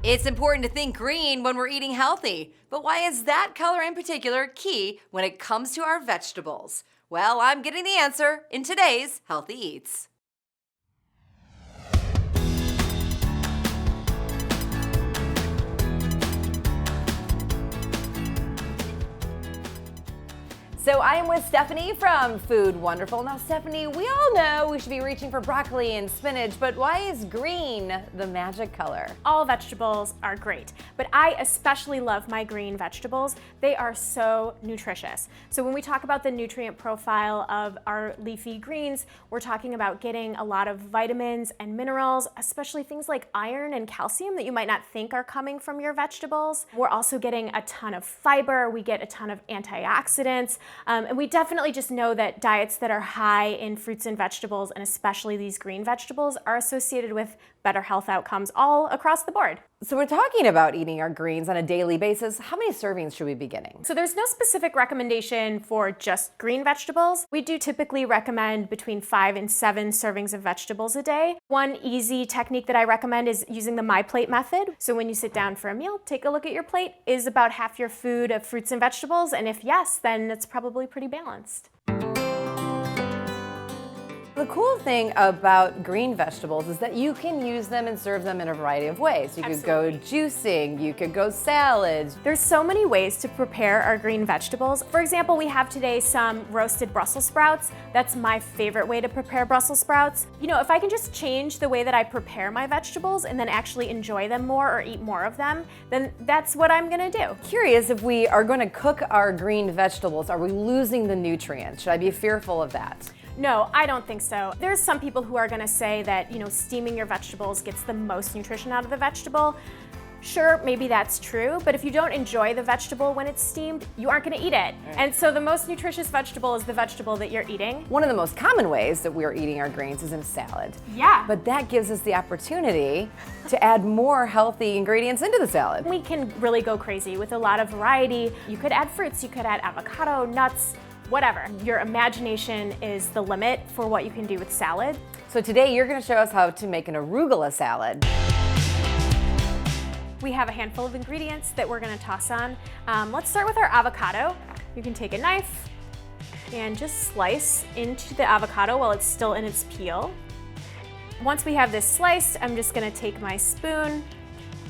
It's important to think green when we're eating healthy, but why is that color in particular key when it comes to our vegetables? Well, I'm getting the answer in today's Healthy Eats. So I am with Stephanie from Food Wonderful. Now, Stephanie, we all know we should be reaching for broccoli and spinach, but why is green the magic color? All vegetables are great, but I especially love my green vegetables. They are so nutritious. So when we talk about the nutrient profile of our leafy greens, we're talking about getting a lot of vitamins and minerals, especially things like iron and calcium that you might not think are coming from your vegetables. We're also getting a ton of fiber. We get a ton of antioxidants. And we definitely just know that diets that are high in fruits and vegetables, and especially these green vegetables, are associated with better health outcomes all across the board. So we're talking about eating our greens on a daily basis. How many servings should we be getting? So there's no specific recommendation for just green vegetables. We do typically recommend between 5 and 7 servings of vegetables a day. One easy technique that I recommend is using the Myplate Method. So when you sit down for a meal, take a look at your plate. Is about half your food of fruits and vegetables? And if yes, then it's probably pretty balanced. The cool thing about green vegetables is that you can use them and serve them in a variety of ways. You could go juicing, you could go salads. There's so many ways to prepare our green vegetables. For example, we have today some roasted Brussels sprouts. That's my favorite way to prepare Brussels sprouts. You know, if I can just change the way that I prepare my vegetables and then actually enjoy them more or eat more of them, then that's what I'm gonna do. Curious, if we are going to cook our green vegetables, are we losing the nutrients? Should I be fearful of that? No, I don't think so. There's some people who are gonna say that, you know, steaming your vegetables gets the most nutrition out of the vegetable. Sure, maybe that's true, but if you don't enjoy the vegetable when it's steamed, you aren't gonna eat it. And so the most nutritious vegetable is the vegetable that you're eating. One of the most common ways that we are eating our greens is in a salad. Yeah. But that gives us the opportunity to add more healthy ingredients into the salad. We can really go crazy with a lot of variety. You could add fruits, you could add avocado, nuts, whatever. Your imagination is the limit for what you can do with salad. So today you're going to show us how to make an arugula salad. We have a handful of ingredients that we're going to toss on. Let's start with our avocado. You can take a knife and just slice into the avocado while it's still in its peel. Once we have this sliced, I'm just going to take my spoon,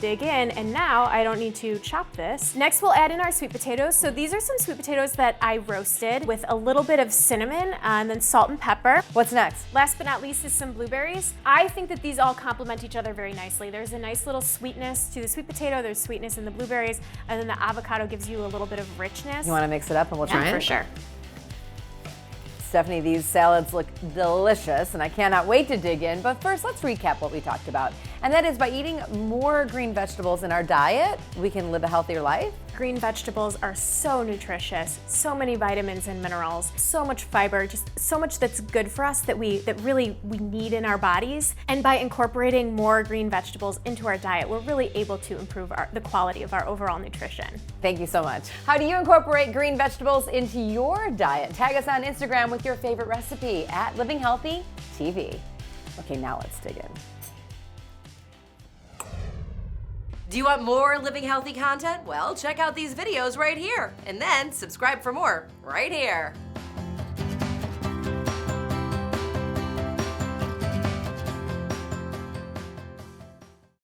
dig in, and now I don't need to chop this. Next, we'll add in our sweet potatoes. So these are some sweet potatoes that I roasted with a little bit of cinnamon and then salt and pepper. What's next? Last but not least is some blueberries. I think that these all complement each other very nicely. There's a nice little sweetness to the sweet potato, there's sweetness in the blueberries, and then the avocado gives you a little bit of richness. You want to mix it up and we'll try it? For sure. Stephanie, these salads look delicious and I cannot wait to dig in, but first let's recap what we talked about. And that is, by eating more green vegetables in our diet, we can live a healthier life. Green vegetables are so nutritious, so many vitamins and minerals, so much fiber, just so much that's good for us that really we need in our bodies. And by incorporating more green vegetables into our diet, we're really able to improve the quality of our overall nutrition. Thank you so much. How do you incorporate green vegetables into your diet? Tag us on Instagram with your favorite recipe at Living Healthy TV. Okay, now let's dig in. Do you want more Living Healthy content? Well, check out these videos right here, and then subscribe for more right here.